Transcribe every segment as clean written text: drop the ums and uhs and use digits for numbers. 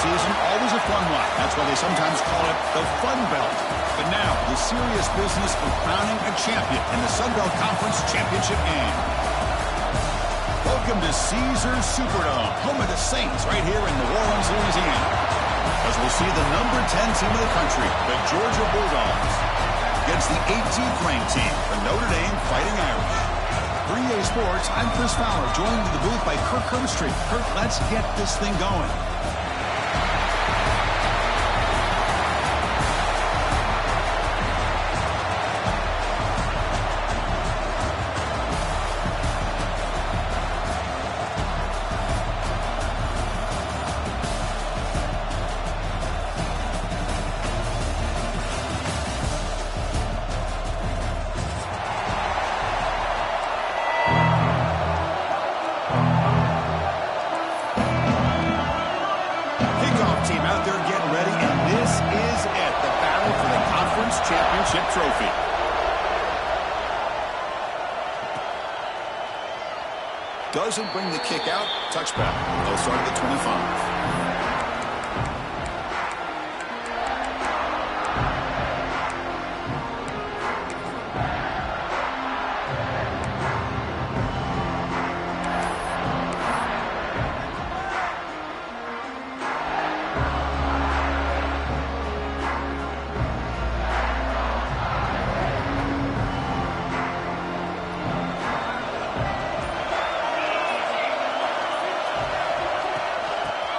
season, always a fun one. That's why they sometimes call it the Fun Belt. But now, the serious business of crowning a champion in the Sun Belt Conference Championship game. Welcome to Caesars Superdome, home of the Saints, right here in New Orleans, Louisiana. As we'll see the number 10 team in the country, the Georgia Bulldogs, against the 18th ranked team, the Notre Dame Fighting Irish. For EA Sports, I'm Chris Fowler, joined in the booth by Kirk Herbstreit. Kirk, let's get this thing going. Championship trophy. Doesn't bring the kick out. Touchback. They'll start at the 25.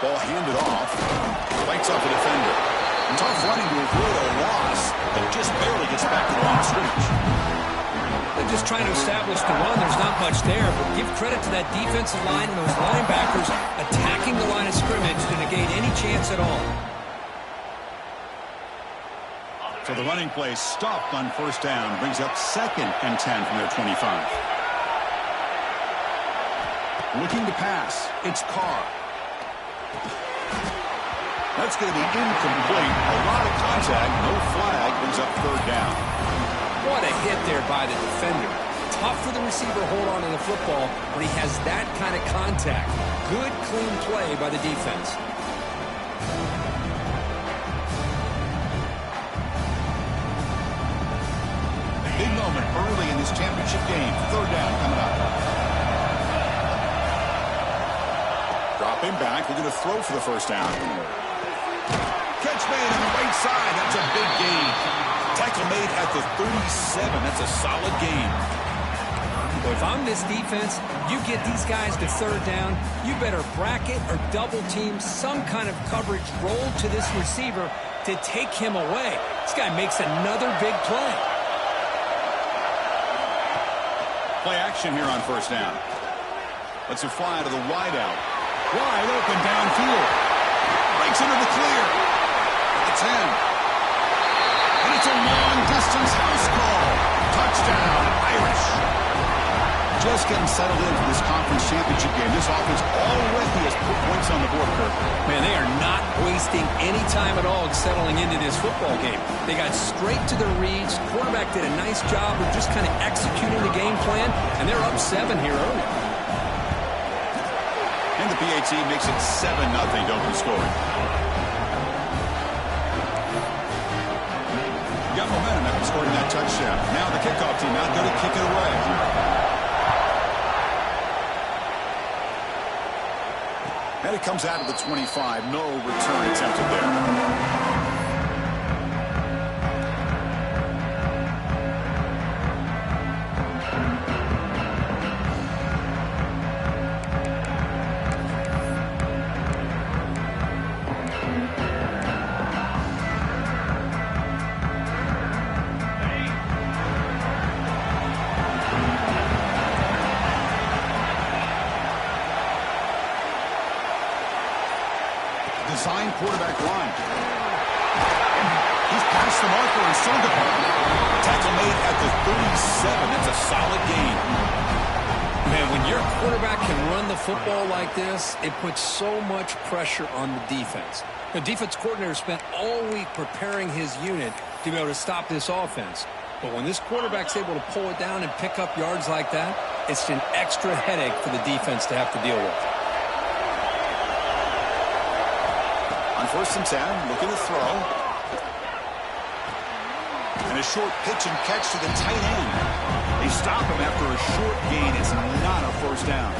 Ball handed off. Fights off a defender. Tough running to avoid a loss, but just barely gets back to the line of scrimmage. They're just trying to establish the run. There's not much there, but give credit to that defensive line and those linebackers attacking the line of scrimmage to negate any chance at all. So the running play stopped on first down. Brings up 2nd and 10 from their 25. Looking to pass. It's Carr. That's going to be incomplete. A lot of contact. No flag. Brings up 3rd down. What a hit there by the defender. Tough for the receiver to hold on to the football when he has that kind of contact. Good, clean play by the defense. Big moment early in this championship game. 3rd down coming up. Dropping back. We're going to throw for the first down. Catch made on the right side. That's a big gain. Tackle made at the 37. That's a solid gain. Well, if I'm this defense, you get these guys to 3rd down, you better bracket or double team some kind of coverage roll to this receiver to take him away. This guy makes another big play. Play action here on first down. Let's fly to the wide out. Wide open downfield. Breaks into the clear. The 10. And it's a long-distance house call. Touchdown, Irish. Just getting settled in for this conference championship game. This offense already has put points on the board, Kirk. Man, they are not wasting any time at all settling into this football game. They got straight to their reads. Quarterback did a nice job of just kind of executing the game plan, and they're up 7 here early. And the PAT makes it 7-0 to open scoring. Got momentum after scoring that touchdown. Now the kickoff team out there to kick it away. And it comes out of the 25. No return attempted there. Designed quarterback line. He's past the marker in some department. Tackle made at the 37. That's a solid gain. Man, when your quarterback can run the football like this, it puts so much pressure on the defense. The defense coordinator spent all week preparing his unit to be able to stop this offense. But when this quarterback's able to pull it down and pick up yards like that, it's an extra headache for the defense to have to deal with. first and 10, looking to throw. And a short pitch and catch to the tight end. They stop him after a short gain. It's not a first down.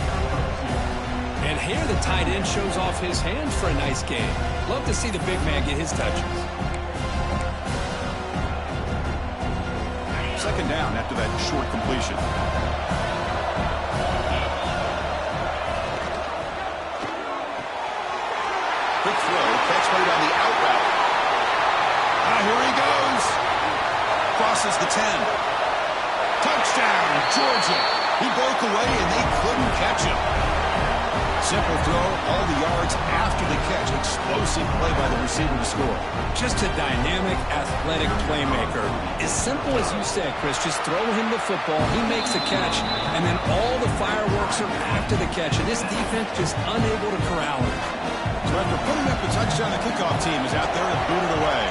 And here the tight end shows off his hands for a nice gain. Love to see the big man get his touches. Second down after that short completion. Quick throw, catch made on the out route. Here he goes. Crosses the 10. Touchdown, Georgia. He broke away and they couldn't catch him. Simple throw, all the yards after the catch. Explosive play by the receiver to score. Just a dynamic, athletic playmaker. As simple as you said, Chris, just throw him the football, he makes the catch, and then all the fireworks are after the catch. And this defense just unable to corral him. So after putting up the touchdown, the kickoff team is out there to boot it away.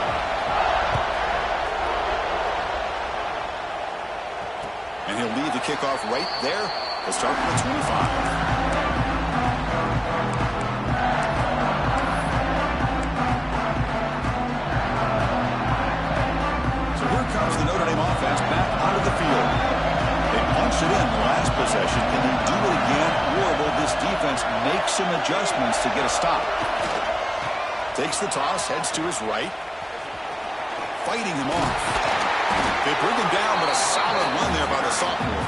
And he'll leave the kickoff right there. They'll start from the 25. The Notre Dame offense back onto the field. They punched it in the last possession. Can they do it again, or will this defense make some adjustments to get a stop? Takes the toss, heads to his right. Fighting him off. They bring him down, but a solid run there by the sophomore.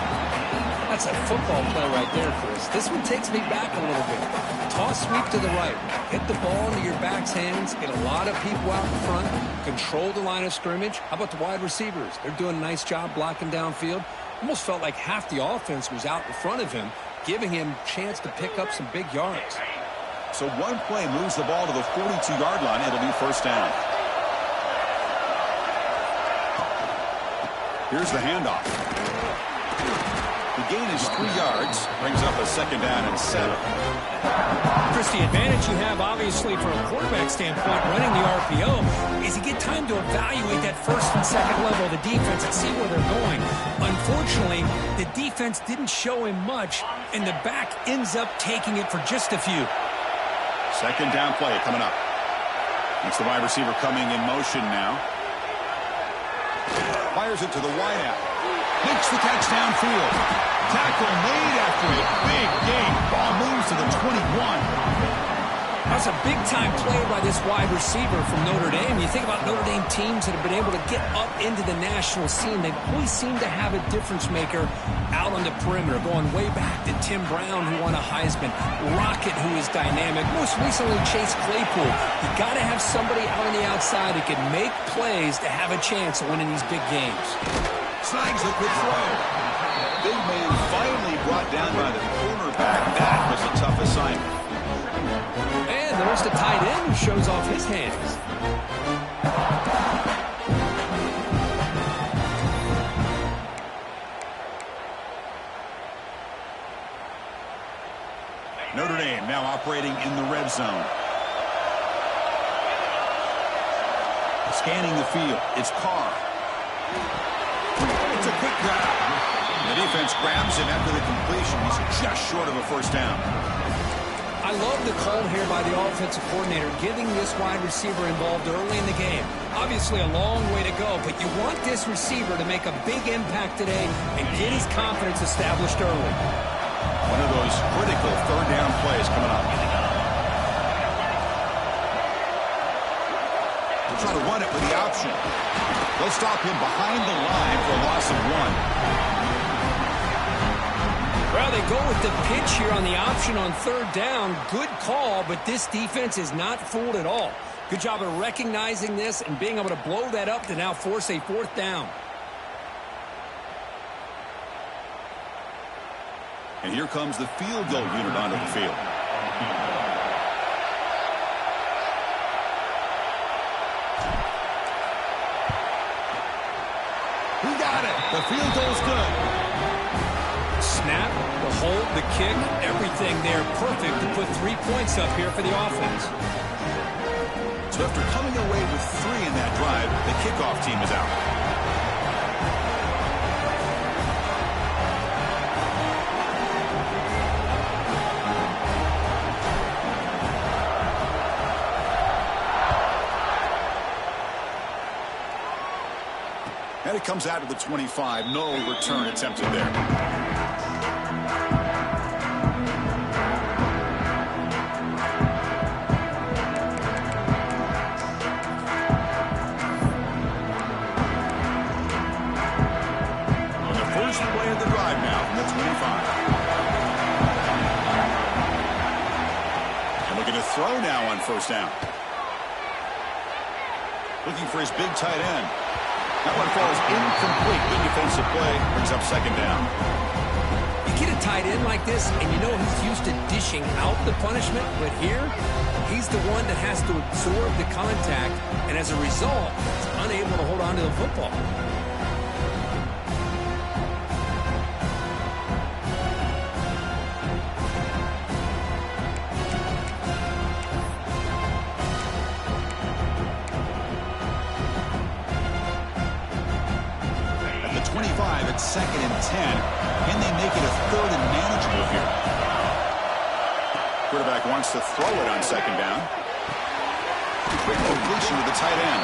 That's a football play right there, Chris. This one takes me back a little bit. Toss sweep to the right. Hit the ball into your back's hands. Get a lot of people out in front. Control the line of scrimmage. How about the wide receivers? They're doing a nice job blocking downfield. Almost felt like half the offense was out in front of him, giving him a chance to pick up some big yards. So one play moves the ball to the 42-yard line. It'll be first down. Here's the handoff. The gain is 3 yards, brings up a second down and 7. Chris, the advantage you have, obviously, from a quarterback standpoint, running the RPO, is you get time to evaluate that first and second level of the defense and see where they're going. Unfortunately, the defense didn't show him much, and the back ends up taking it for just a few. Second down play coming up. It's the wide receiver coming in motion now. Fires it to the wideout. Makes the catch downfield. Tackle made after a big gain. Ball moves to the 21. That's a big-time play by this wide receiver from Notre Dame. You think about Notre Dame teams that have been able to get up into the national scene. They always seem to have a difference maker out on the perimeter, going way back to Tim Brown, who won a Heisman, Rocket, who is dynamic, most recently Chase Claypool. You got to have somebody out on the outside that can make plays to have a chance of winning these big games. Snags a good throw. Big man finally brought down by the cornerback. That was a tough assignment. And there's the tight end who shows off his hands. Notre Dame now operating in the red zone. Scanning the field. It's Carr. It's a quick grab. The defense grabs him after the completion. He's just short of a first down. I love the call here by the offensive coordinator, getting this wide receiver involved early in the game. Obviously a long way to go, but you want this receiver to make a big impact today and get his confidence established early. One of those critical third down plays coming up. They'll try to run it with the option. They'll stop him behind the line for a loss of 1. Well, they go with the pitch here on the option on third down. Good call, but this defense is not fooled at all. Good job of recognizing this and being able to blow that up to now force a fourth down. And here comes the field goal unit onto the field. He got it. The field goal's good. Snap, the hold, the kick, everything there perfect to put 3 points up here for the offense. So after coming away with 3 in that drive, the kickoff team is out. And it comes out to the 25. No return attempted there. Throw now on first down. Looking for his big tight end. That one falls incomplete. Good defensive play. Brings up second down. You get a tight end like this, and you know he's used to dishing out the punishment, but here, he's the one that has to absorb the contact, and as a result, he's unable to hold on to the football. It's 2nd and 10. Can they make it a 3rd and manageable here? Quarterback wants to throw it on second down. Quick completion to the tight end.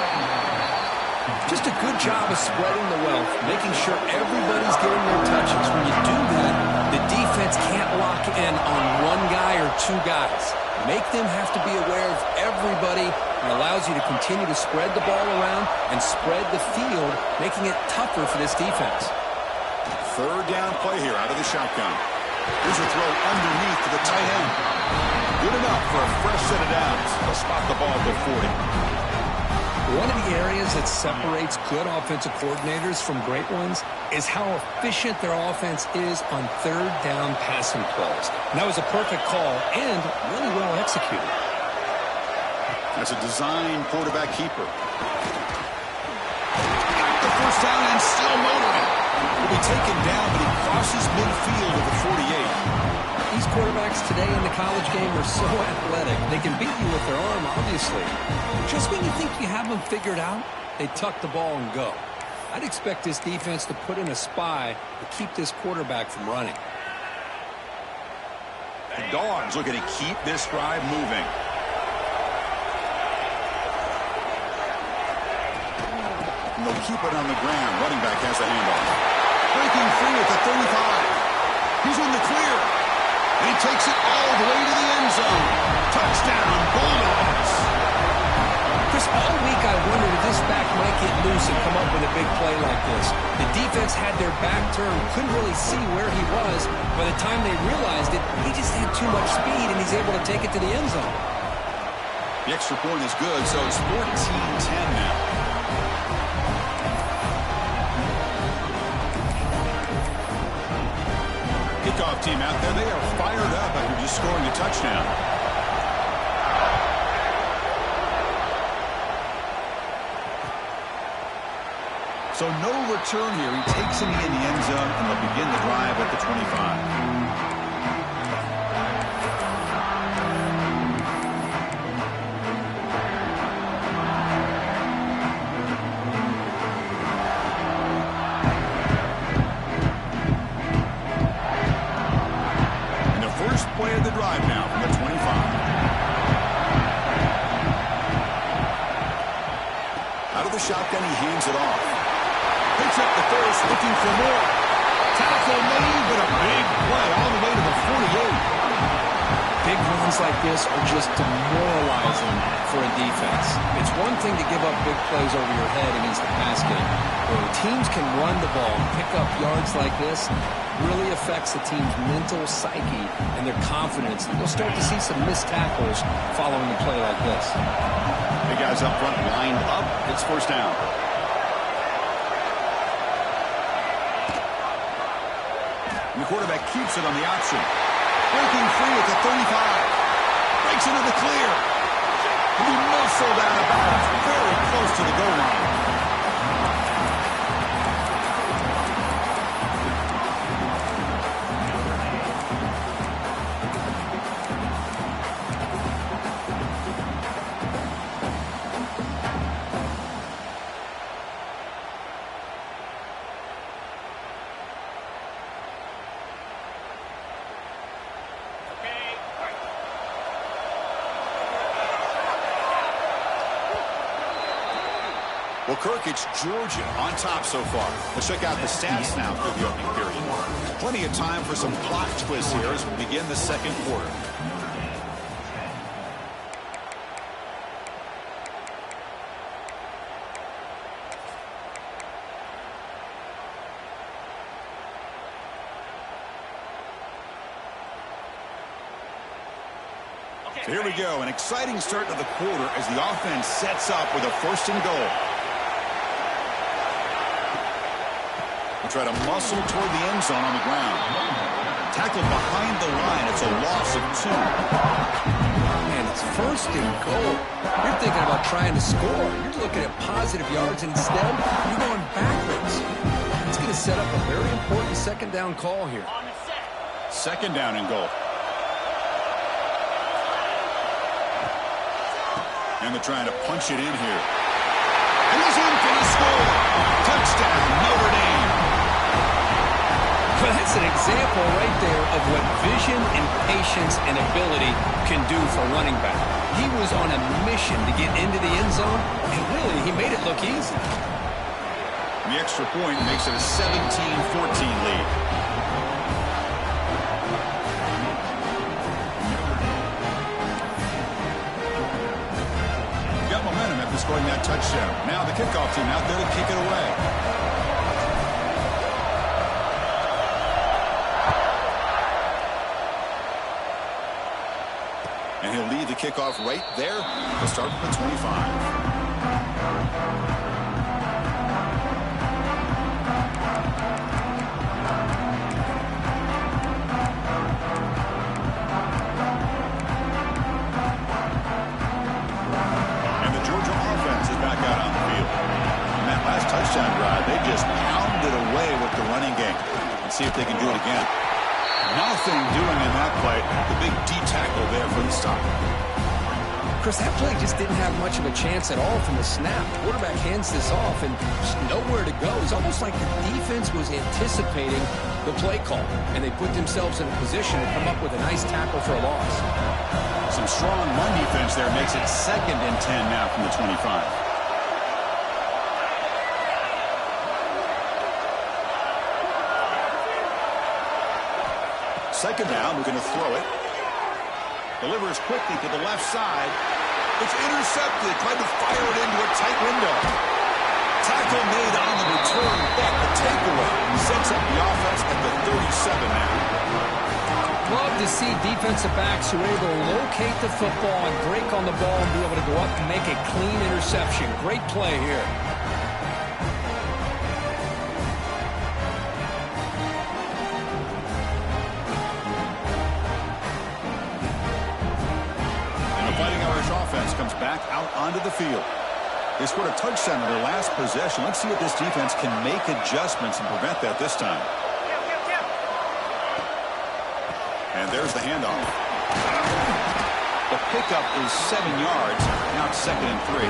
Just a good job of spreading the wealth, making sure everybody's getting their touches. When you do that, the defense can't lock in on one guy or two guys. Make them have to be aware of everybody. It allows you to continue to spread the ball around and spread the field, making it tougher for this defense. 3rd down play here out of the shotgun. Here's a throw underneath to the tight end. Good enough for a fresh set of downs. They'll spot the ball at the 40. One of the areas that separates good offensive coordinators from great ones is how efficient their offense is on 3rd down passing plays. And that was a perfect call and really well executed. That's a design quarterback keeper. Got the first down and still motoring. Will be taken down, but he crosses midfield at the 48. These quarterbacks today in the college game are so athletic. They can beat you with their arm, obviously. Just when you think you have them figured out, they tuck the ball and go. I'd expect this defense to put in a spy to keep this quarterback from running. The Dogs looking to keep this drive moving. And they'll keep it on the ground. Running back has the handoff. Breaking free at the 35. He's in the clear. And he takes it all the way to the end zone. Touchdown, Bulldogs. Chris, all week I wondered if this back might get loose and come up with a big play like this. The defense had their back turned, couldn't really see where he was. By the time they realized it, he just had too much speed, and he's able to take it to the end zone. The extra point is good, so it's 14-10 now. Kickoff team out there. They are fired up after just scoring a touchdown. So no return here. He takes him in the end zone, and they'll begin the drive at the 25. Play of the drive now from the 25. Out of the shotgun, he hands it off. Picks up the first, looking for more. Tackle made, but a big play all the way to the 48. Big runs like this are just demoralizing for a defense. It's one thing to give up big plays over your head against the pass game. When teams can run the ball and pick up yards like this, really affects the team's mental psyche and their confidence. And you'll start to see some missed tackles following a play like this. The guys up front lined up. It's first down. And the quarterback keeps it on the option. Breaking free at the 35. Breaks into the clear. He muscled out of bounds very close to the goal line. Well, Kirk, it's Georgia on top so far. Let's check out the stats now through the opening period. Plenty of time for some plot twists here as we begin the second quarter. So here we go, an exciting start to the quarter as the offense sets up with a 1st and goal. We'll try to muscle toward the end zone on the ground. Tackled behind the line. It's a loss of 2. And it's 1st and goal. You're thinking about trying to score. You're looking at positive yards, and instead, you're going backwards. It's going to set up a very important 2nd down call here. 2nd down and goal. And they're trying to punch it in here. And he's in for the score. Touchdown, Notre Dame. Well, that's an example right there of what vision and patience and ability can do for a running back. He was on a mission to get into the end zone, and really, he made it look easy. And the extra point makes it a 17-14 lead. Got momentum after scoring that touchdown. Now the kickoff team out there to kick it away. And he'll lead the kickoff right there. He'll start from the 25. And the Georgia offense is back out on the field. And that last touchdown drive, they just pounded away with the running game. Let's see if they can do it again. Nothing doing in that play. The big D tackle there for the stop. Chris, that play just didn't have much of a chance at all from the snap. The quarterback hands this off and just nowhere to go. It's almost like the defense was anticipating the play call, and they put themselves in a position to come up with a nice tackle for a loss. Some strong run defense there makes it 2nd and 10 now from the 25. 2nd down, we're going to throw it. Delivers quickly to the left side. It's intercepted. Tried to fire it into a tight window. Tackle made on the return, but the takeaway sets up the offense at the 37 now. Love to see defensive backs who are able to locate the football and break on the ball and be able to go up and make a clean interception. Great play here. Offense comes back out onto the field. They scored a touchdown in their last possession. Let's see if this defense can make adjustments and prevent that this time. And there's the handoff. The pickup is 7 yards. Now it's 2nd and 3.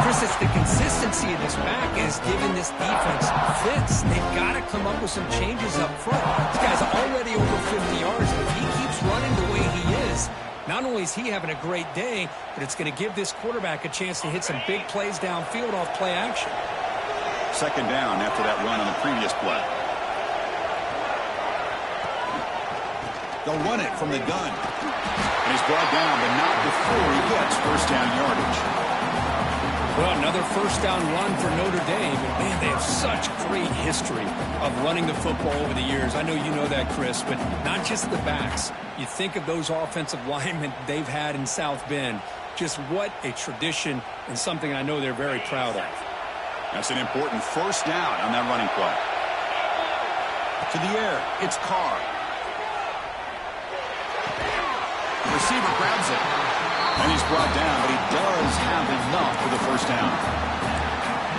Chris, it's the consistency of this back is giving this defense fits. They've got to come up with some changes up front. This guy's already over 50 yards. If he keeps running the way he is, not only is he having a great day, but it's going to give this quarterback a chance to hit some big plays downfield off play action. 2nd down after that run on the previous play. They'll run it from the gun. And he's brought down, but not before he gets 1st down yardage. Well, another 1st down run for Notre Dame. And man, they have such great history of running the football over the years. I know you know that, Chris, but not just the backs. You think of those offensive linemen they've had in South Bend. Just what a tradition and something I know they're very proud of. That's an important 1st down on that running play. To the air, it's Carr. The receiver grabs it. And he's brought down, but he does have enough for the 1st down.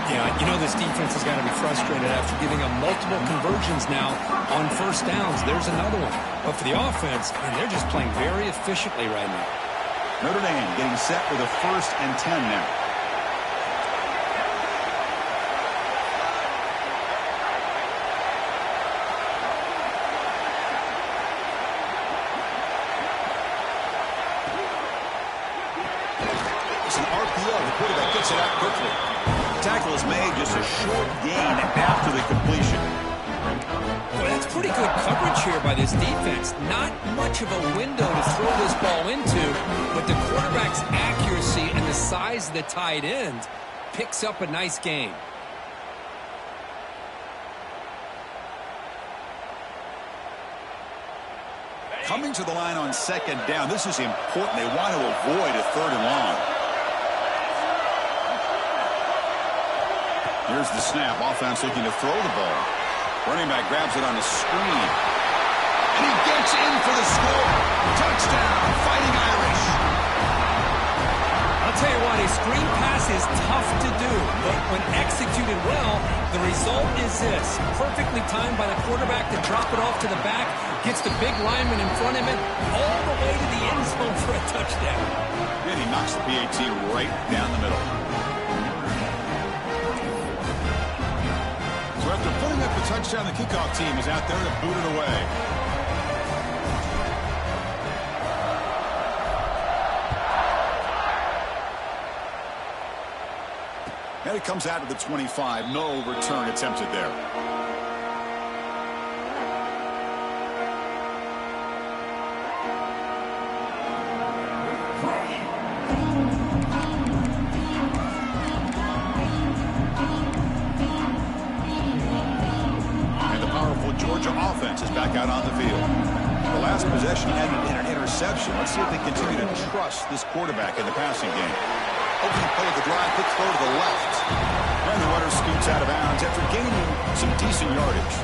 Yeah, you know this defense has got to be frustrated after giving them multiple conversions now on 1st downs. There's another one. But for the offense, man, they're just playing very efficiently right now. Notre Dame getting set with a 1st and 10 now. an RPO. The quarterback gets it out quickly. The tackle is made, just a short gain after the completion. Well, that's pretty good coverage here by this defense. Not much of a window to throw this ball into, but the quarterback's accuracy and the size of the tight end picks up a nice gain. Coming to the line on second down. This is important. They want to avoid a third and long. Here's the snap. Offense looking to throw the ball. Running back grabs it on the screen. And he gets in for the score. Touchdown, Fighting Irish. I'll tell you what, a screen pass is tough to do, but when executed well, the result is this. Perfectly timed by the quarterback to drop it off to the back, gets the big lineman in front of him, all the way to the end zone for a touchdown. And he knocks the PAT right down the middle. So after putting up the touchdown, the kickoff team is out there to boot it away. And it comes out of the 25. No return attempted there. And the powerful Georgia offense is back out on the field. The last possession ended in an interception. Let's see if they continue to trust this quarterback in the passing game. Opening play of the drive, quick throw to the left. And the runner scoots out of bounds after gaining some decent yardage.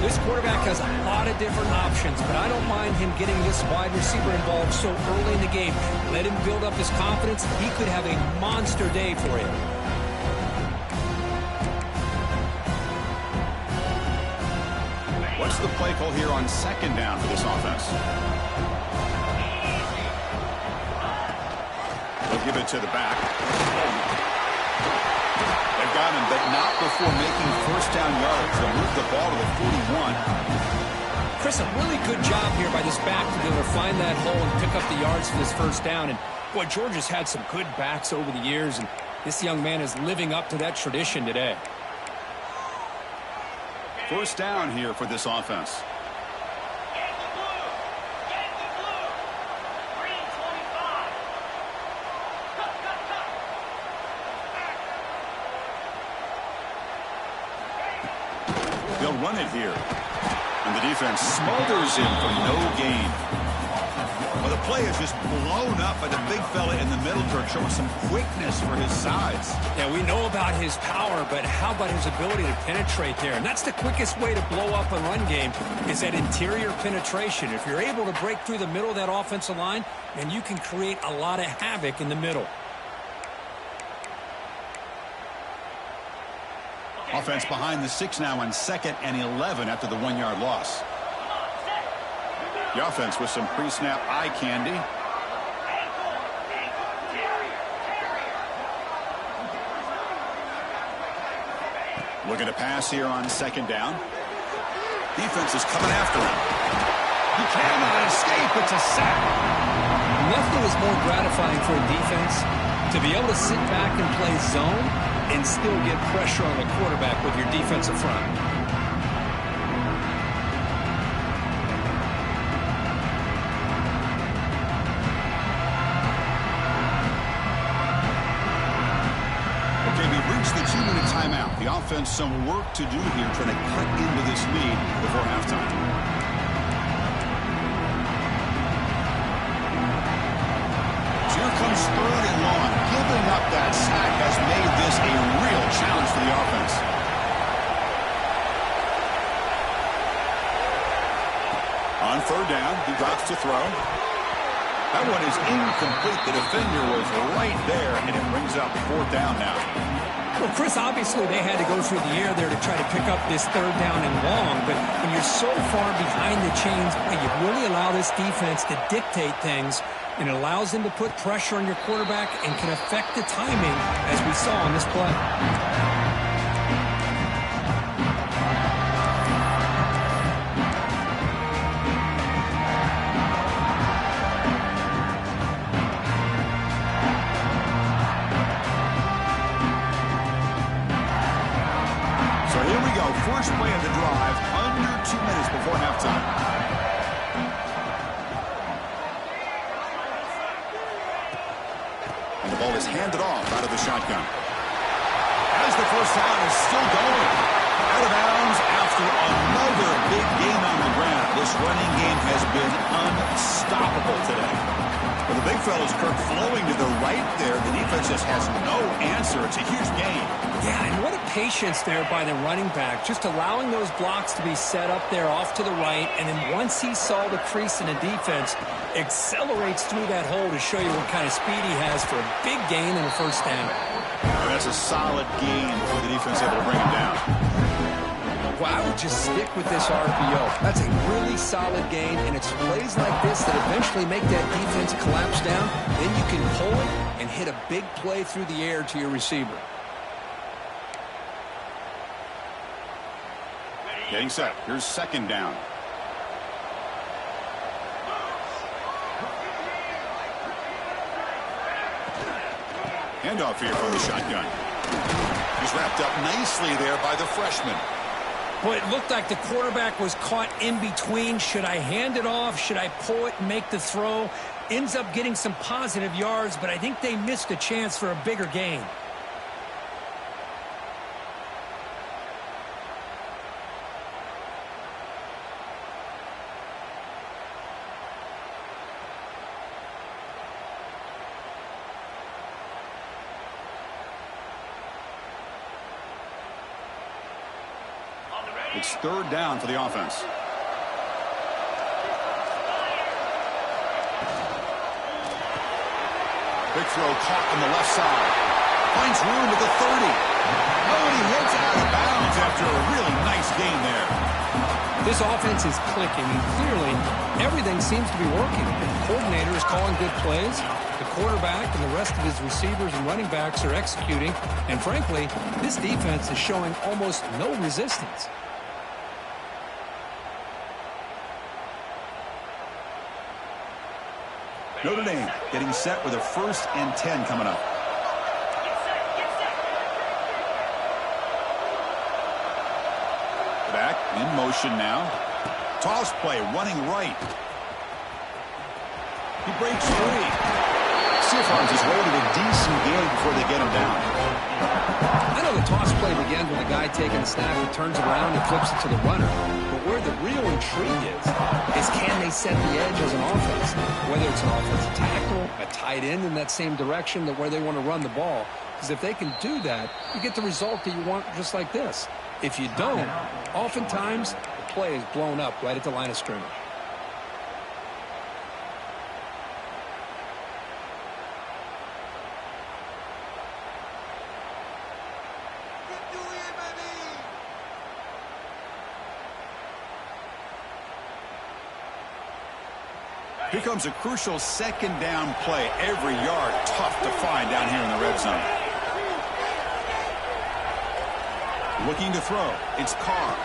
This quarterback has a lot of different options, but I don't mind him getting this wide receiver involved so early in the game. Let him build up his confidence. He could have a monster day for him. What's the play call here on second down for this offense? They'll give it to the back. They've got him, but not before making first down yards. They'll move the ball to the 41. Chris, a really good job here by this back to be able to find that hole and pick up the yards for this first down. And, boy, Georgia's had some good backs over the years, and this young man is living up to that tradition today. First down here for this offense. They'll run it here. And the defense smothers him for no gain. Well, the play is just blown up by the big fella in the middle, showing some quickness for his size. Yeah, we know about his power, but how about his ability to penetrate there? And that's the quickest way to blow up a run game is that interior penetration. If you're able to break through the middle of that offensive line, then you can create a lot of havoc in the middle. Offense behind the 6 now on 2nd and 11 after the 1-yard loss. The offense with some pre-snap eye candy. Looking to pass here on 2nd down. Defense is coming after him. He cannot escape. It's a sack. Nothing is more gratifying for a defense to be able to sit back and play zone and still get pressure on the quarterback with your defensive front. Okay, we've reached the 2-minute timeout. The offense some work to do here trying to cut into this lead before halftime. So here comes 3rd and long. Giving up that sack has made this a real challenge for the offense. On 3rd down, he drops to throw. That one is incomplete. The defender was right there, and it brings up 4th down now. Well, Chris, obviously they had to go through the air there to try to pick up this 3rd down and long, but when you're so far behind the chains, you really allow this defense to dictate things, and it allows them to put pressure on your quarterback and can affect the timing, as we saw on this play. play of the drive, under 2 minutes before halftime. And the ball is handed off out of the shotgun. As the first down is still going. Out of bounds after another big gain on the ground. This running game has been unstoppable today. Well, the big fella's, Kirk, flowing to the right there. The defense just has no answer. It's a huge gain. Yeah, and what a patience there by the running back. Just allowing those blocks to be set up there off to the right. And then once he saw the crease in the defense, accelerates through that hole to show you what kind of speed he has for a big gain and a first down. That's a solid gain for the defense able to bring him down. Well, I would just stick with this RPO. That's a really solid gain, and it's plays like this that eventually make that defense collapse down. Then you can pull it and hit a big play through the air to your receiver. Getting set. Here's second down. Handoff here from the shotgun. He's wrapped up nicely there by the freshman. Well, it looked like the quarterback was caught in between. Should I hand it off? Should I pull it and make the throw? Ends up getting some positive yards, but I think they missed a chance for a bigger gain. It's third down for the offense. Big throw caught on the left side. Finds room at the 30. Oh, and he heads out of bounds after a really nice gain there. This offense is clicking, and clearly everything seems to be working. The coordinator is calling good plays. The quarterback and the rest of his receivers and running backs are executing. And frankly, this defense is showing almost no resistance. Notre Dame getting set with a 1st and 10 coming up. Back in motion now. Toss play running right. He breaks free. Seahawks is waiting a decent game before they get him down. I know the toss play begins with a guy taking the snap and turns it around and flips it to the runner. But where the real intrigue is can they set the edge as an offense? Whether it's an offensive tackle, a tight end in that same direction that where they want to run the ball. Because if they can do that, you get the result that you want just like this. If you don't, oftentimes the play is blown up right at the line of scrimmage. Here comes a crucial second down play. Every yard tough to find down here in the red zone. Looking to throw. It's Carr.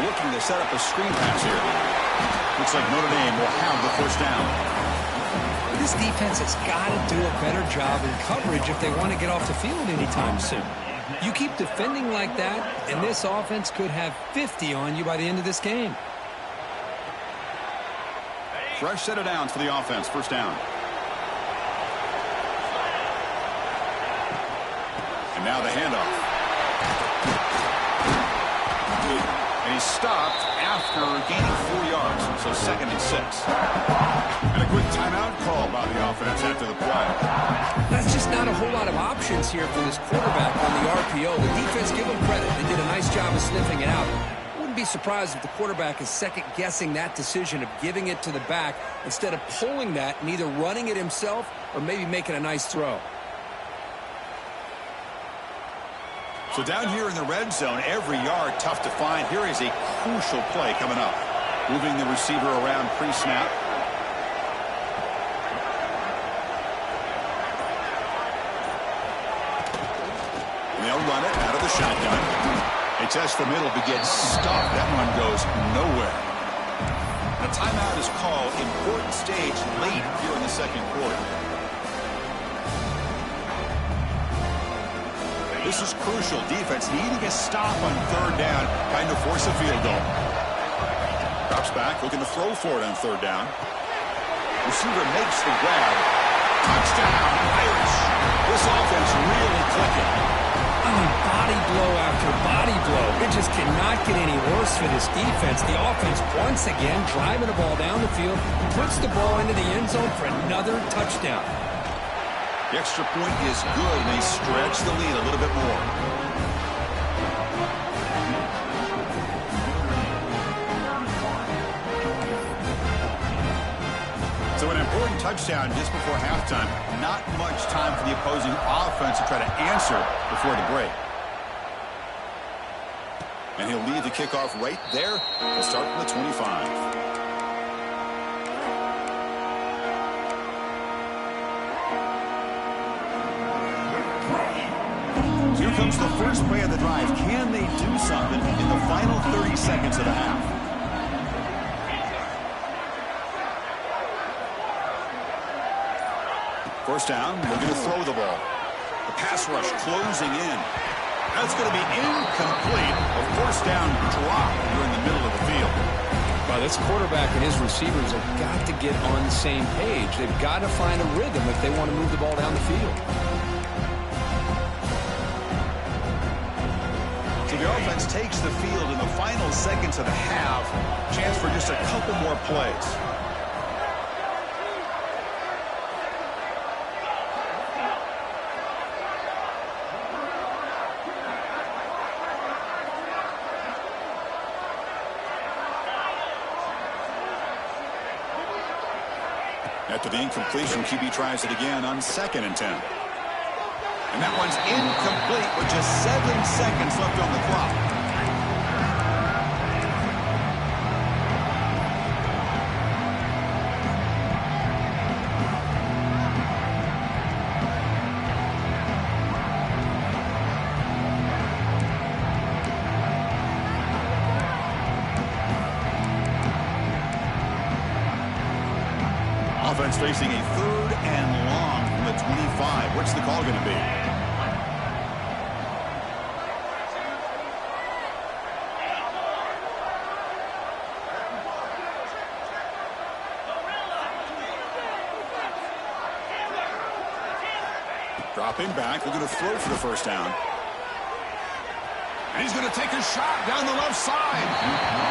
Looking to set up a screen pass here. Looks like Notre Dame will have the first down. This defense has got to do a better job in coverage if they want to get off the field anytime soon. You keep defending like that, and this offense could have 50 on you by the end of this game. Fresh set of downs for the offense. First down. And now the handoff. And he's stopped after gaining 4 yards. So 2nd and 6. And a quick timeout call by the offense after the play. That's just not a whole lot of options here for this quarterback on the RPO. The defense, give them credit. They did a nice job of sniffing it out. Be surprised if the quarterback is second-guessing that decision of giving it to the back instead of pulling that and either running it himself or maybe making a nice throw. So down here in the red zone, every yard tough to find. Here is a crucial play coming up. Moving the receiver around pre-snap. They'll run it out of the shotgun. They test the middle, but gets stuck. That one goes nowhere. A timeout is called. Important stage late here in the second quarter. This is crucial. Defense needing a stop on third down, trying to force a field goal. Drops back, looking to throw for it on third down. Receiver makes the grab. Touchdown, Irish. This offense really clicking. I mean, body blow after body blow. It just cannot get any worse for this defense. The offense, once again, driving the ball down the field, puts the ball into the end zone for another touchdown. The extra point is good, and they stretch the lead a little bit more. So an important touchdown just before halftime. Not much time for the opposing offense to try to answer before the break. And he'll lead the kickoff right there. He'll start from the 25. Here comes the first play of the drive. Can they do something in the final 30 seconds of the half? First down, looking to throw the ball. The pass rush closing in. That's going to be incomplete. A first down drop here in the middle of the field. Well, this quarterback and his receivers have got to get on the same page. They've got to find a rhythm if they want to move the ball down the field. So the offense takes the field in the final seconds of the half. Chance for just a couple more plays. After the incompletion, QB tries it again on 2nd and 10. And that one's incomplete with just 7 seconds left on the clock. Offense facing a 3rd and long from the 25. What's the call going to be? Dropping back, looking to throw for the first down. And he's going to take a shot down the left side.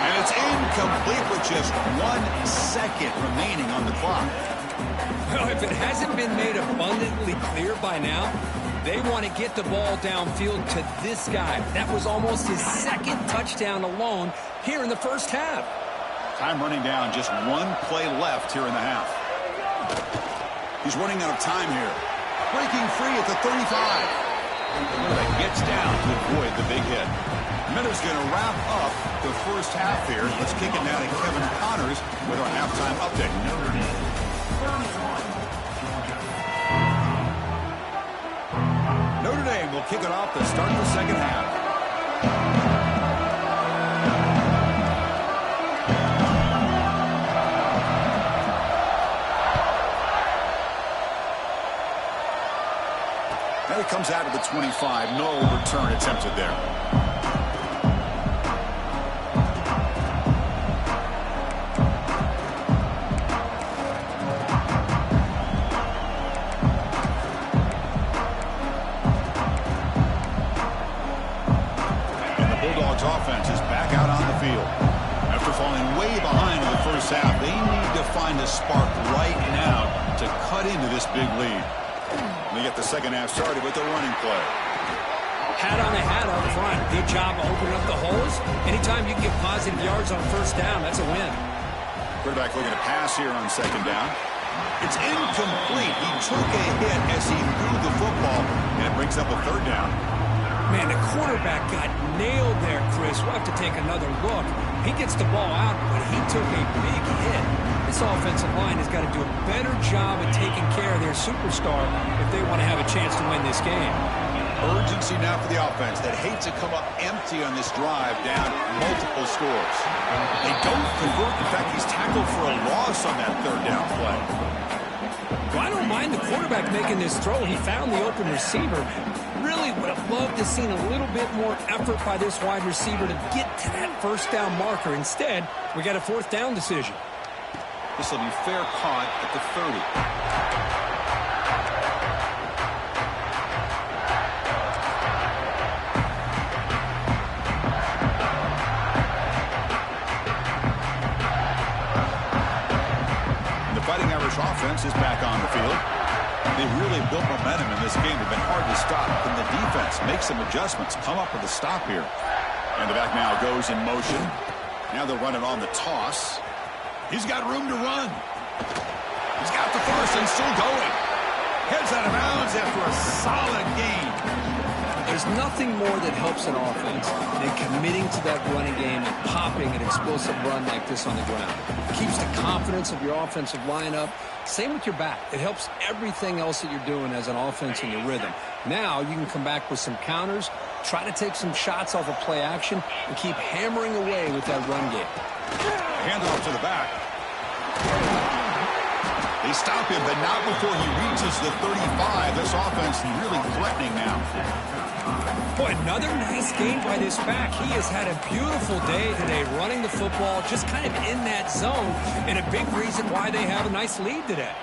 And it's incomplete with just 1 second remaining on the clock. Well, if it hasn't been made abundantly clear by now, they want to get the ball downfield to this guy. That was almost his 2nd touchdown alone here in the first half. Time running down, just 1 play left here in the half. He's running out of time here. Breaking free at the 35. That gets down to avoid the big hit. Miller's going to wrap up the first half here. Let's kick it now to Kevin Connors with our halftime update. Notre Dame will kick it off to start the second half. Now he comes out of the 25. No return attempted there. Offense is back out on the field. After falling way behind in the first half, they need to find a spark right now to cut into this big lead. They get the second half started with the running play. Hat on a hat up front. Good job opening up the holes. Anytime you can get positive yards on first down, that's a win. Quarterback looking to pass here on 2nd down. It's incomplete. He took a hit as he threw the football, and it brings up a 3rd down. Man, the quarterback got nailed there, Chris. We'll have to take another look. He gets the ball out, but he took a big hit. This offensive line has got to do a better job of taking care of their superstar if they want to have a chance to win this game. Urgency now for the offense that hates to come up empty on this drive down multiple scores. They don't convert. In fact, he's tackled for a loss on that 3rd down play. Well, I don't mind the quarterback making this throw. He found the open receiver. Really would have loved to seen a little bit more effort by this wide receiver to get to that first down marker. Instead, we got a fourth down decision. This will be fair caught at the 30. Offense is back on the field. They really built momentum in this game. They've been hard to stop. Can the defense make some adjustments, come up with a stop here? And the back now goes in motion. Now they're running on the toss. He's got room to run. He's got the first and still going. Heads out of bounds after a solid gain. There's nothing more that helps an offense than committing to that running game and popping an explosive run like this on the ground. It keeps the confidence of your offensive lineup. Same with your back. It helps everything else that you're doing as an offense in your rhythm. Now you can come back with some counters, try to take some shots off of play action, and keep hammering away with that run game. Hand off to the back. They stop him, but not before he reaches the 35. This offense really threatening now. Boy, another nice game by this back. He has had a beautiful day today running the football, just kind of in that zone, and a big reason why they have a nice lead today.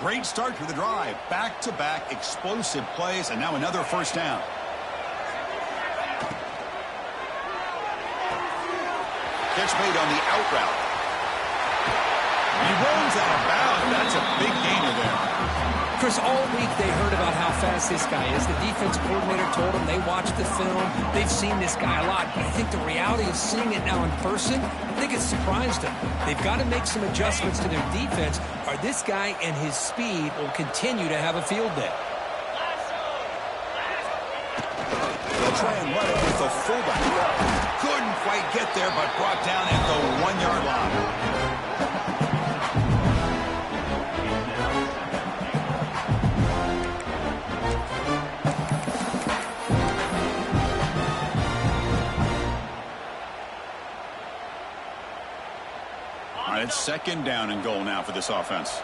Great start to the drive. Back-to-back explosive plays, and now another first down. Catch made on the out route. He runs out of bounds. That's a big gainer there. Chris, all week they heard about how fast this guy is. The defense coordinator told them they watched the film. They've seen this guy a lot. But I think the reality of seeing it now in person, I think it surprised them. They've got to make some adjustments to their defense, or this guy and his speed will continue to have a field day. They'll try and run it with the fullback. Couldn't quite get there, but brought down at the 1-yard line. It's second down and goal now for this offense.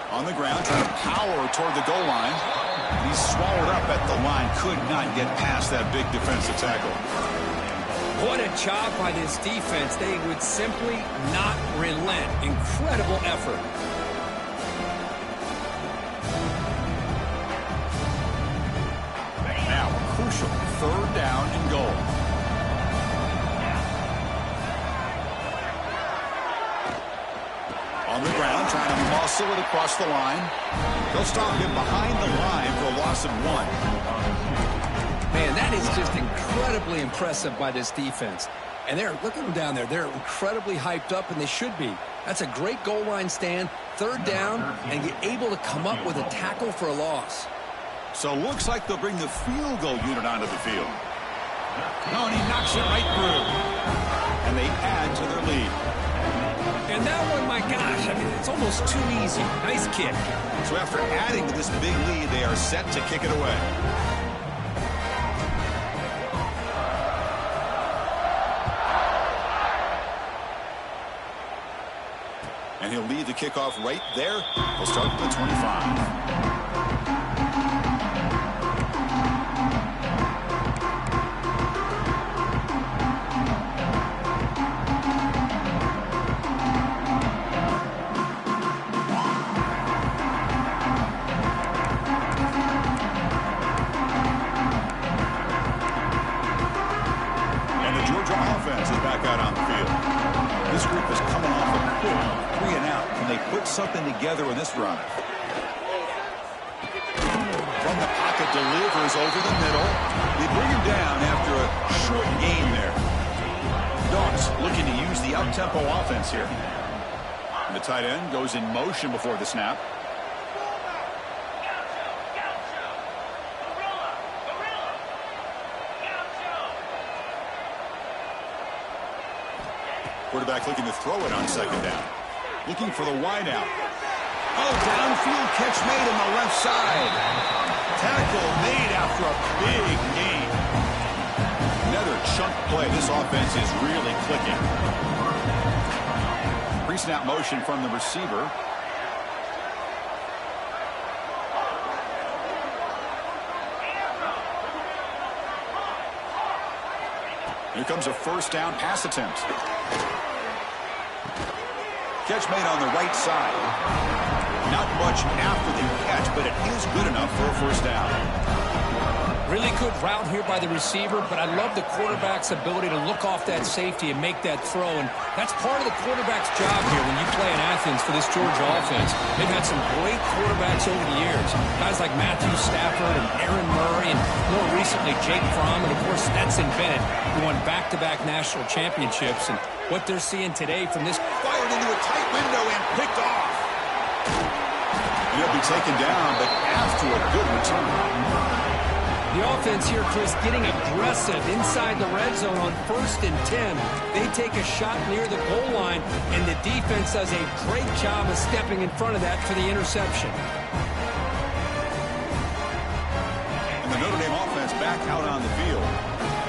On the ground, trying to power toward the goal line. He's swallowed up at the line. Could not get past that big defensive tackle. What a job by this defense. They would simply not relent. Incredible effort. Now, a crucial third down and goal. On the ground, trying to muscle it across the line. They'll stop him behind the line for a loss of 1. Man, that is just incredibly impressive by this defense. And look at them down there. They're incredibly hyped up, and they should be. That's a great goal line stand, third down, and you're able to come up with a tackle for a loss. So looks like they'll bring the field goal unit onto the field. Oh, and he knocks it right through. And they add to their lead. And that one, my gosh, I mean, it's almost too easy. Nice kick. So after adding to this big lead, they are set to kick it away. And he'll lead the kickoff right there. He'll start with the 25. Something together in this run. From the pocket, delivers over the middle. They bring him down after a short gain there. Dogs looking to use the up-tempo offense here. And the tight end goes in motion before the snap. Quarterback looking to throw it on second down. Looking for the wide out. Oh, downfield catch made on the left side. Tackle made after a big gain. Another chunk play. This offense is really clicking. Pre-snap motion from the receiver. Here comes a first down pass attempt. Catch made on the right side. Not much after the catch, but it is good enough for a first down. Really good route here by the receiver, but I love the quarterback's ability to look off that safety and make that throw. And that's part of the quarterback's job here when you play in Athens for this Georgia offense. They've had some great quarterbacks over the years. Guys like Matthew Stafford and Aaron Murray, and more recently Jake Fromm, and of course Stetson Bennett, who won back-to-back national championships. And what they're seeing today from this... Fired into a tight window and picked off. He'll be taken down, but after a good return. The offense here, Chris, getting aggressive inside the red zone on 1st and 10. They take a shot near the goal line, and the defense does a great job of stepping in front of that for the interception. And the Notre Dame offense back out on the field.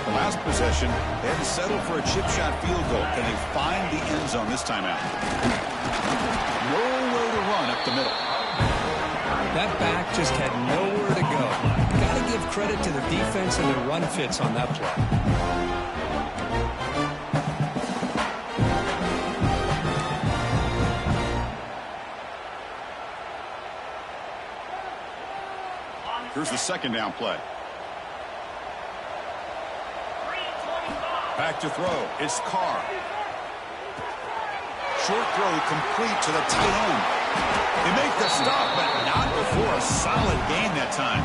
The last possession, they had to settle for a chip shot field goal. Can they find the end zone this time out? Nowhere to run up the middle. That back just had nowhere to go. Got to give credit to the defense and their run fits on that play. Here's the second down play. Back to throw. It's Carr. Short throw complete to the tight end. They make the stop, but not before a solid gain that time.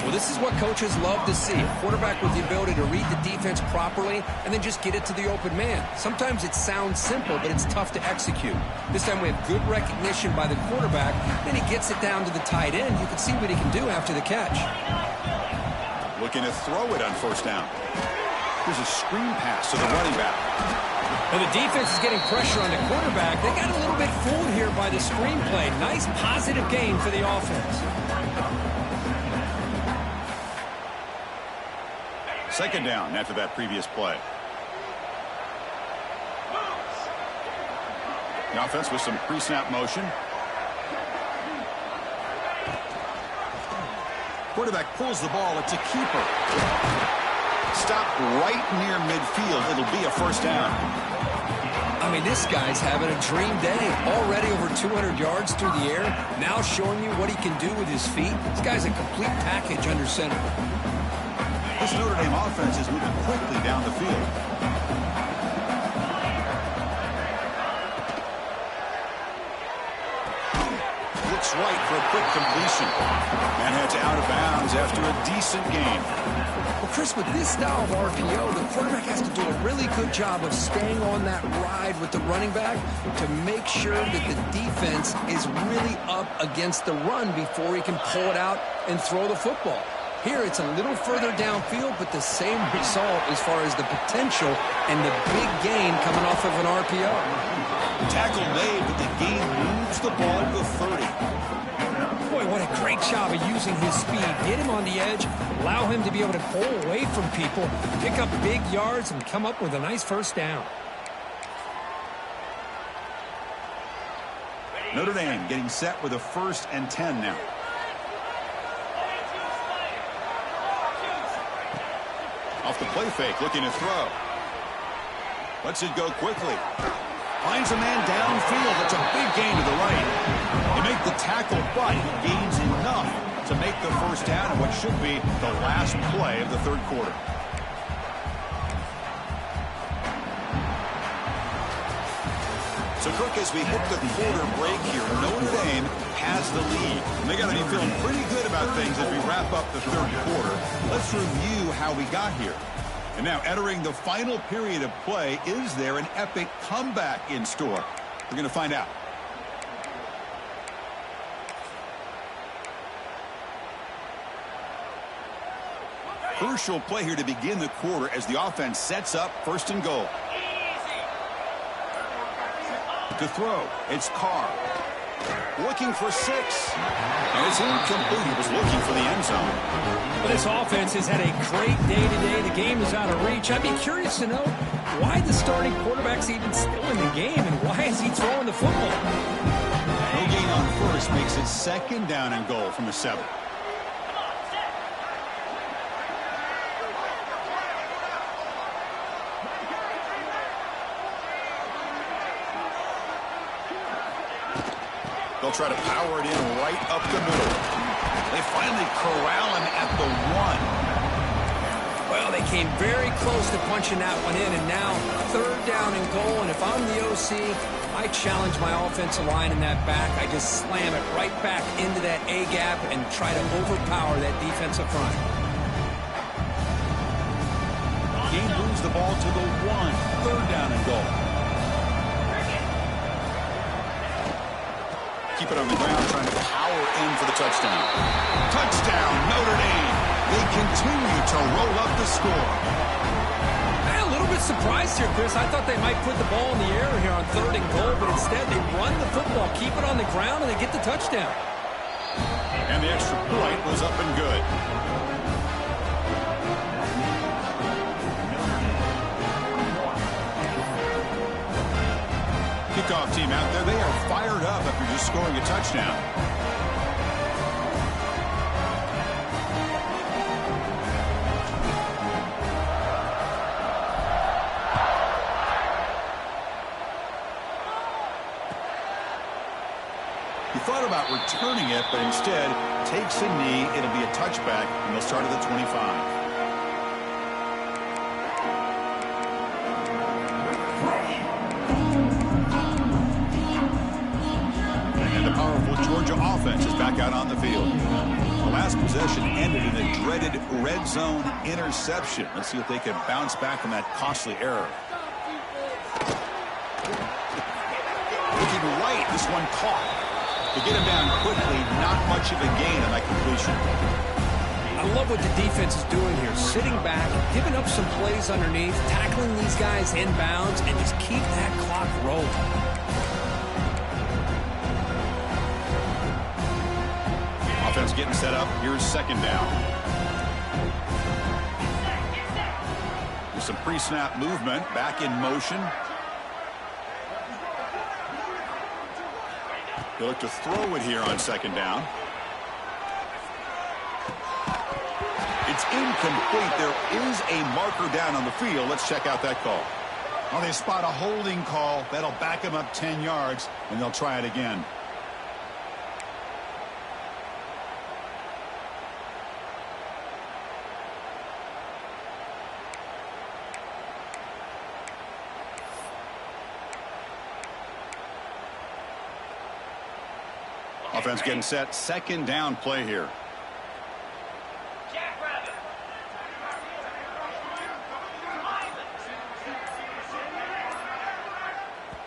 Well, this is what coaches love to see. A quarterback with the ability to read the defense properly and then just get it to the open man. Sometimes it sounds simple, but it's tough to execute. This time we have good recognition by the quarterback. Then he gets it down to the tight end. You can see what he can do after the catch. Looking to throw it on first down. Here's a screen pass to the running back. And the defense is getting pressure on the quarterback. They got a little bit fooled here by the screenplay. Nice positive gain for the offense. Second down after that previous play. The offense with some pre-snap motion. Quarterback pulls the ball. It's a keeper. Stopped right near midfield. It'll be a first down. I mean, this guy's having a dream day. Already over 200 yards through the air. Now showing you what he can do with his feet. This guy's a complete package under center. This Notre Dame offense is moving quickly down the field. Looks right for a quick completion. And heads out of bounds after a decent gain. Well, Chris, with this style of RPO, the quarterback has to do a really good job of staying on that ride with the running back to make sure that the defense is really up against the run before he can pull it out and throw the football. Here, it's a little further downfield, but the same result as far as the potential and the big gain coming off of an RPO. Tackle made, but the gain moves the ball to 30. Boy, what a great job of using his speed. Get him on the edge, allow him to be able to pull away from people, pick up big yards, and come up with a nice first down. Notre Dame getting set with a 1st and 10 now. Off the play fake, looking to throw. Lets it go quickly. Finds a man downfield. That's a big gain to the right. They make the tackle, but he gains enough to make the first down in what should be the last play of the third quarter. So, Kirk, as we hit the quarter break here, Notre Dame has the lead. And they got to be feeling pretty good about things as we wrap up the third quarter. Let's review how we got here. And now, entering the final period of play, is there an epic comeback in store? We're going to find out. Crucial play here to begin the quarter as the offense sets up 1st and goal. To throw, it's Carr. Looking for 6. And it's incomplete. He was looking for the end zone. Well, this offense has had a great day today. The game is out of reach. I'd be curious to know why the starting quarterback's even still in the game, and why is he throwing the football? No gain on first makes it 2nd down and goal from the 7. They'll try to power it in right up the middle. They finally corral him at the 1. Well, they came very close to punching that one in, and now 3rd down and goal. And if I'm the OC, I challenge my offensive line in that back. I just slam it right back into that A-gap and try to overpower that defensive front. Game moves the ball to the 1. 3rd down and goal. Keep it on the ground, trying to power in for the touchdown. Touchdown, Notre Dame. They continue to roll up the score. A little bit surprised here, Chris. I thought they might put the ball in the air here on 3rd and goal, but instead they run the football, keep it on the ground, and they get the touchdown. And the extra point was up and good. Kickoff team out there. They are fired up after just scoring a touchdown. He thought about returning it, but instead takes a knee. It'll be a touchback, and they'll start at the 25. Georgia offense is back out on the field. The last possession ended in a dreaded red zone interception. Let's see if they can bounce back from that costly error. Looking right, this one caught. To get him down quickly, not much of a gain on that completion. I love what the defense is doing here. Sitting back, giving up some plays underneath, tackling these guys inbounds, and just keep that clock rolling. Offense getting set up. Here's 2nd down. With some pre-snap movement. Back in motion. They look to throw it here on 2nd down. It's incomplete. There is a marker down on the field. Let's check out that call. Well, they spot a holding call. That'll back them up 10 yards, and they'll try it again. Offense getting set. 2nd down play here.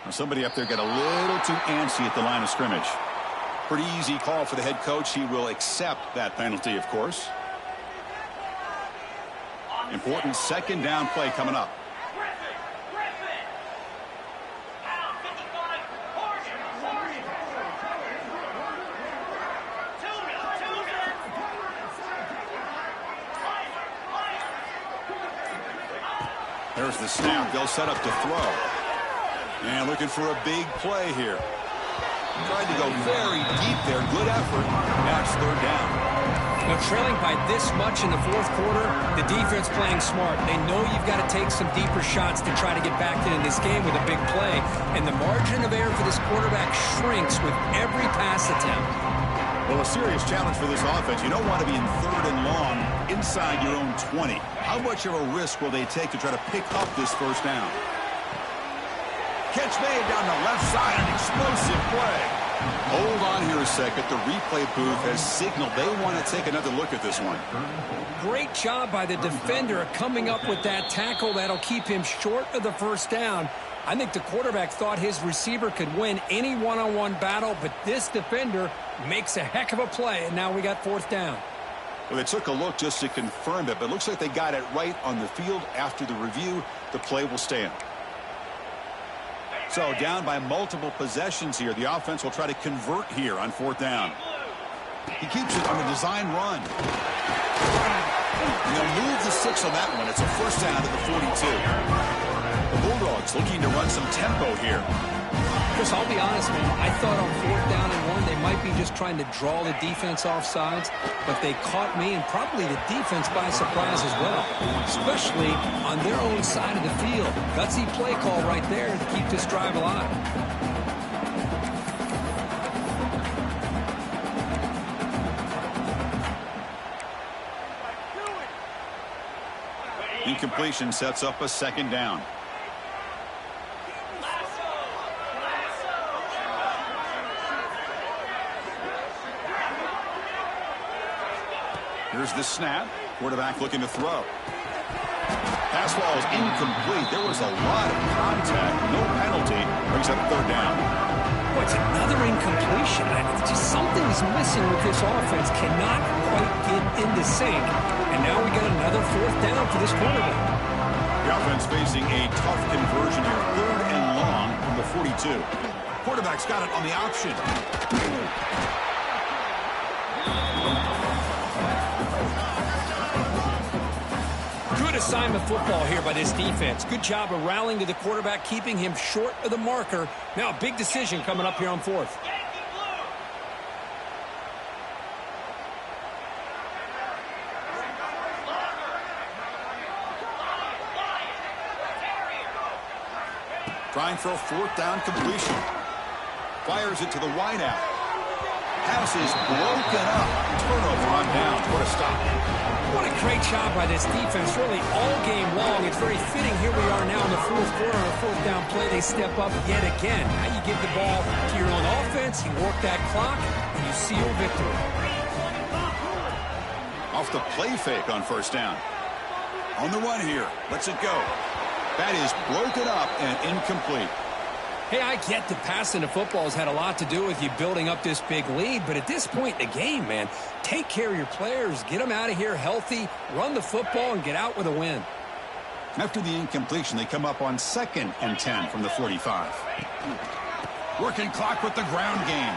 Now somebody up there got a little too antsy at the line of scrimmage. Pretty easy call for the head coach. He will accept that penalty, of course. Important 2nd down play coming up. There's the snap. They'll set up to throw. And looking for a big play here. Tried to go very deep there. Good effort. Now it's 3rd down. Now, trailing by this much in the 4th quarter, the defense playing smart. They know you've got to take some deeper shots to try to get back in this game with a big play. And the margin of error for this quarterback shrinks with every pass attempt. Well, a serious challenge for this offense. You don't want to be in 3rd and long inside your own 20. How much of a risk will they take to try to pick up this 1st down? Catch made down the left side, an explosive play. Hold on here a second. The replay booth has signaled they want to take another look at this one. Great job by the defender coming up with that tackle that'll keep him short of the 1st down. I think the quarterback thought his receiver could win any one-on-one battle, but this defender makes a heck of a play, and now we got 4th down. Well, they took a look just to confirm it, but it looks like they got it right on the field. After the review, the play will stand. So down by multiple possessions here. The offense will try to convert here on 4th down. He keeps it on a design run. And they'll move the 6 on that one. It's a 1st down to the 42. The Bulldogs looking to run some tempo here. Chris, I'll be honest, man. I thought on 4th down and 1, they might be just trying to draw the defense off sides, but they caught me and probably the defense by surprise as well, especially on their own side of the field. Gutsy play call right there to keep this drive alive. Incompletion sets up a 2nd down. Here's the snap. Quarterback looking to throw. Pass ball is incomplete. There was a lot of contact. No penalty. Brings up 3rd down. Boy, it's another incompletion. Just something's missing with this offense. Cannot quite get into sync. And now we got another 4th down for this quarterback. The offense facing a tough conversion here. 3rd and long from the 42. Quarterback's got it on the option. Good assignment football here by this defense. Good job of rallying to the quarterback, keeping him short of the marker. Now a big decision coming up here on 4th. Trying for a 4th down completion. Fires it to the wideout. Pass is broken up. Turnover on downs. What a stop. What a great job by this defense, really all game long. It's very fitting. Here we are now in the 4th quarter on a 4th down play. They step up yet again. Now you give the ball to your own offense, you work that clock, and you seal victory. Off the play fake on 1st down. On the run here. Lets it go. That is broken up and incomplete. Hey, I get the passing of football has had a lot to do with you building up this big lead, but at this point in the game, man, take care of your players, get them out of here healthy, run the football, and get out with a win. After the incompletion, they come up on 2nd and 10 from the 45. Working clock with the ground game.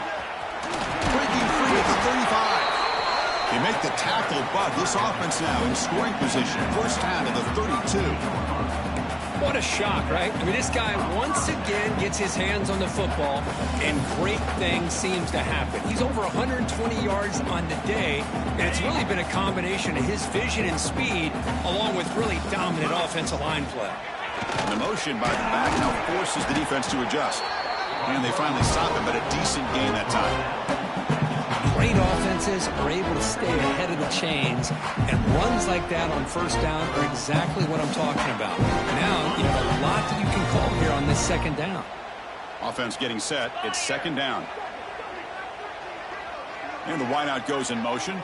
Breaking free at the 35. They make the tackle, but this offense now in scoring position. 1st down to the 32. What a shock, right? I mean, this guy once again gets his hands on the football, and great things seems to happen. He's over 120 yards on the day, and it's really been a combination of his vision and speed, along with really dominant offensive line play. And the motion by the back now forces the defense to adjust. And they finally stop him, but a decent gain that time. Great offenses are able to stay ahead of the chains, and runs like that on 1st down are exactly what I'm talking about. Now, you have a lot that you can call here on this 2nd down. Offense getting set. It's 2nd down. And the wideout goes in motion.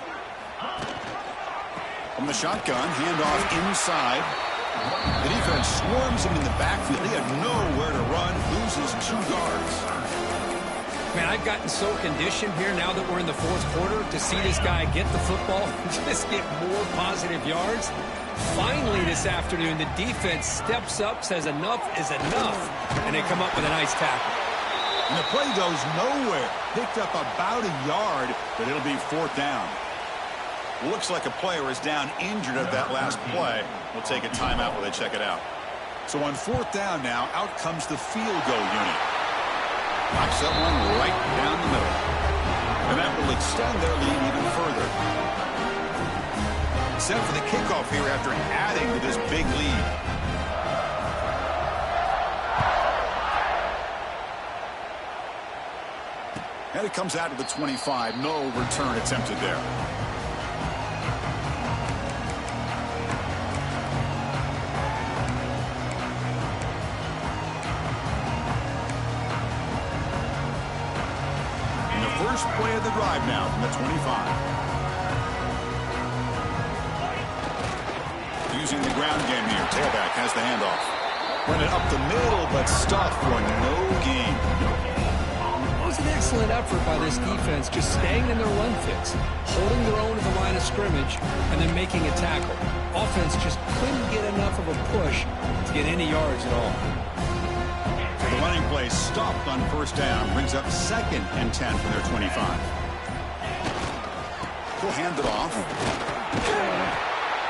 From the shotgun, handoff inside. The defense swarms him in the backfield. He had nowhere to run, loses 2 yards. Man, I've gotten so conditioned here now that we're in the 4th quarter to see this guy get the football and just get more positive yards. Finally this afternoon, the defense steps up, says enough is enough, and they come up with a nice tackle. And the play goes nowhere. Picked up about a yard, but it'll be 4th down. Looks like a player is down injured at that last play. We'll take a timeout while they check it out. So on 4th down now, out comes the field goal unit. Knocks that one right down the middle. And that will extend their lead even further. Set for the kickoff here after adding to this big lead. And it comes out to the 25. No return attempted there. First play of the drive now from the 25. Using the ground game here. Tailback has the handoff. Run it up the middle, but stuffed for no gain. It was an excellent effort by this defense, just staying in their run fits, holding their own at the line of scrimmage, and then making a tackle. Offense just couldn't get enough of a push to get any yards at all. The running play stopped on first down. Brings up 2nd and 10 from their 25. He'll hand it off.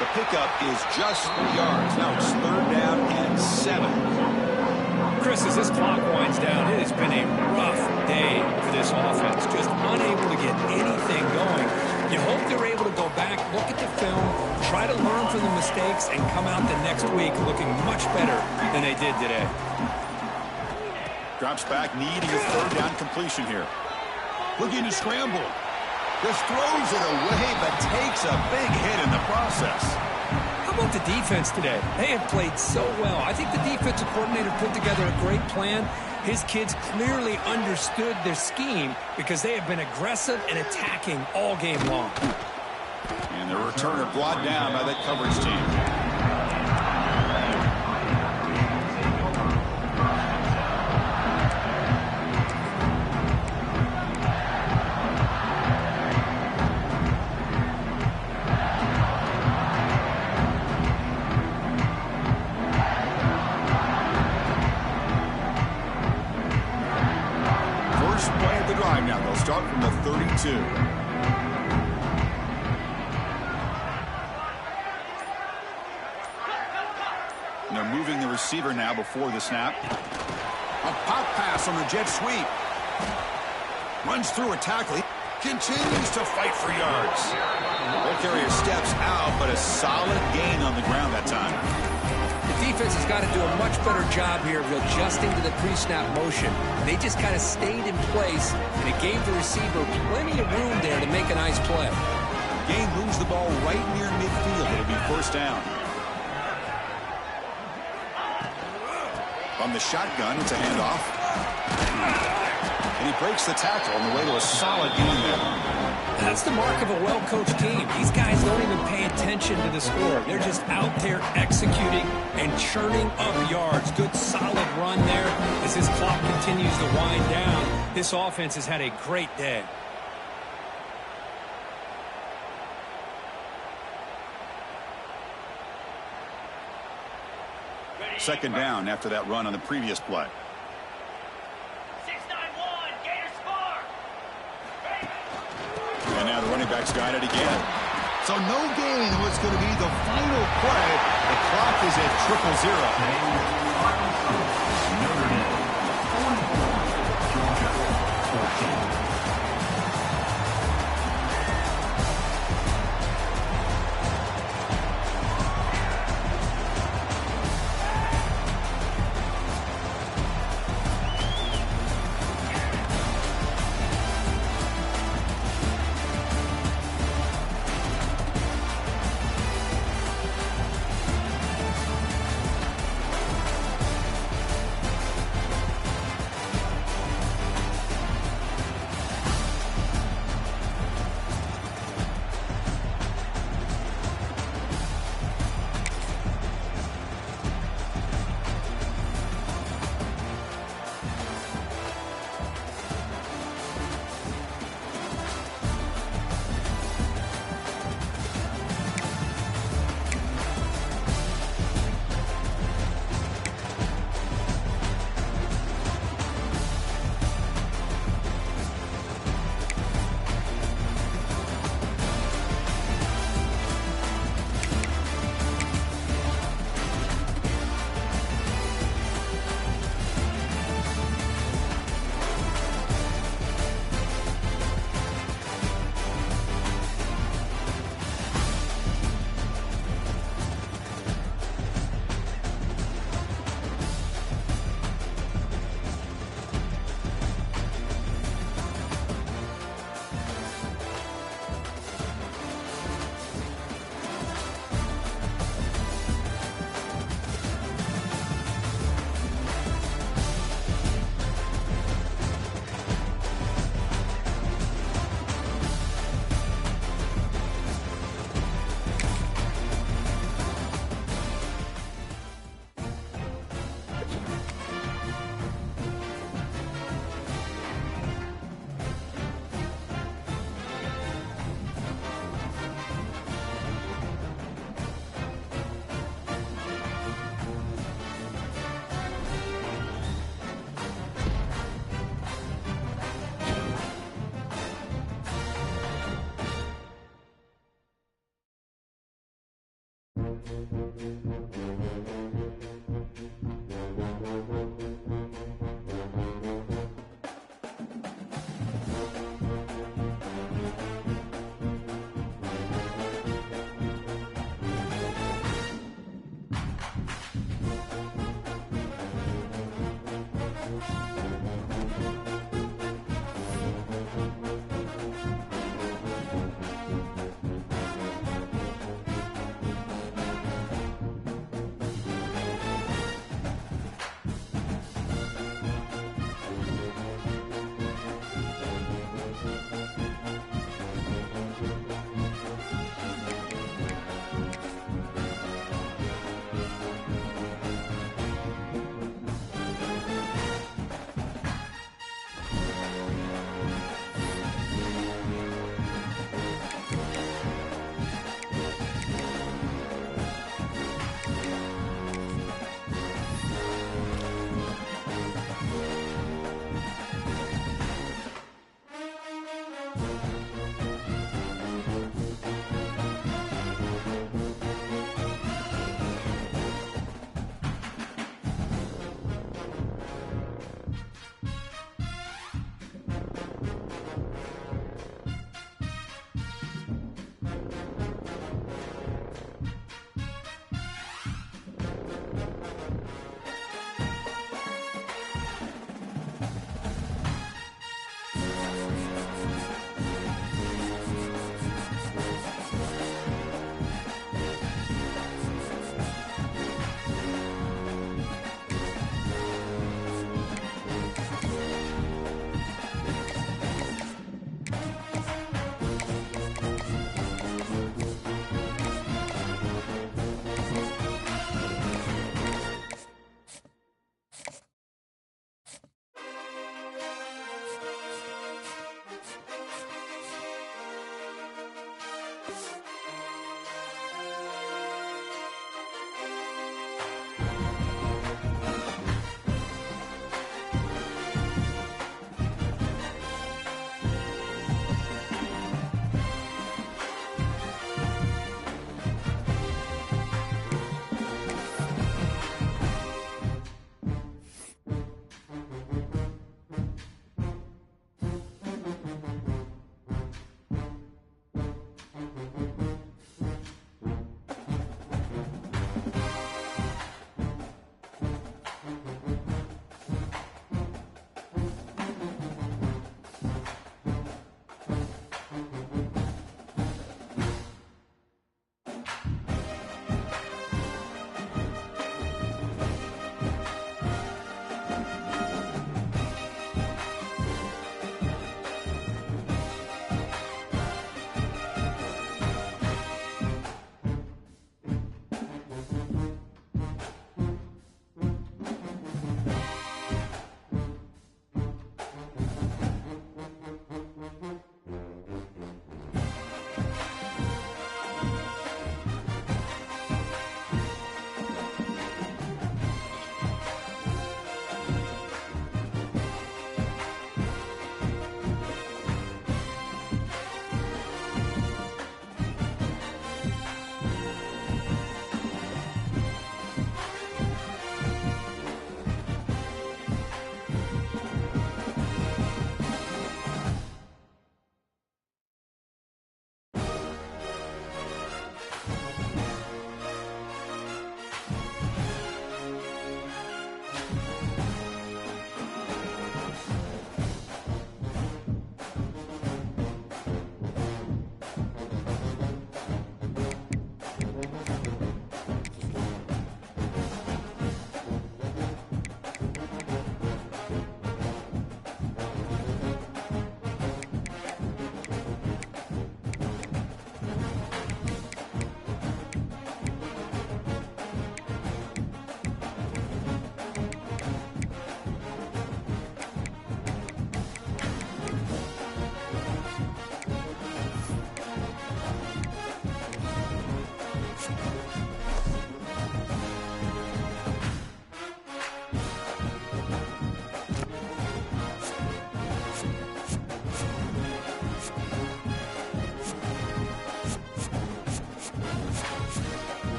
The pickup is just yards. Now it's 3rd down and 7. Chris, as this clock winds down, it has been a rough day for this offense. Just unable to get anything going. You hope they're able to go back, look at the film, try to learn from the mistakes, and come out the next week looking much better than they did today. Drops back, needing a 3rd down completion here. Looking to scramble. Just throws it away, but takes a big hit in the process. How about the defense today? They have played so well. I think the defensive coordinator put together a great plan. His kids clearly understood their scheme because they have been aggressive and attacking all game long. And the returner brought down by that coverage team. Start from the 32. And they're moving the receiver now before the snap. A pop pass on the jet sweep. Runs through a tackle. Continues to fight for yards. Ball carrier steps out, but a solid gain on the ground that time. The defense has got to do a much better job here of adjusting to the pre-snap motion. They just kind of stayed in place, and it gave the receiver plenty of room there to make a nice play. Gain moves the ball right near midfield. It'll be 1st down. From the shotgun, it's a handoff. And he breaks the tackle on the way to a solid gain there. That's the mark of a well-coached team. These guys don't even pay attention to the score. They're just out there executing and churning up yards. Good, solid run there. As this clock continues to wind down, this offense has had a great day. Second down after that run on the previous play. And now the running back's got it again. So no gain was going to be the final play. The clock is at 0-0.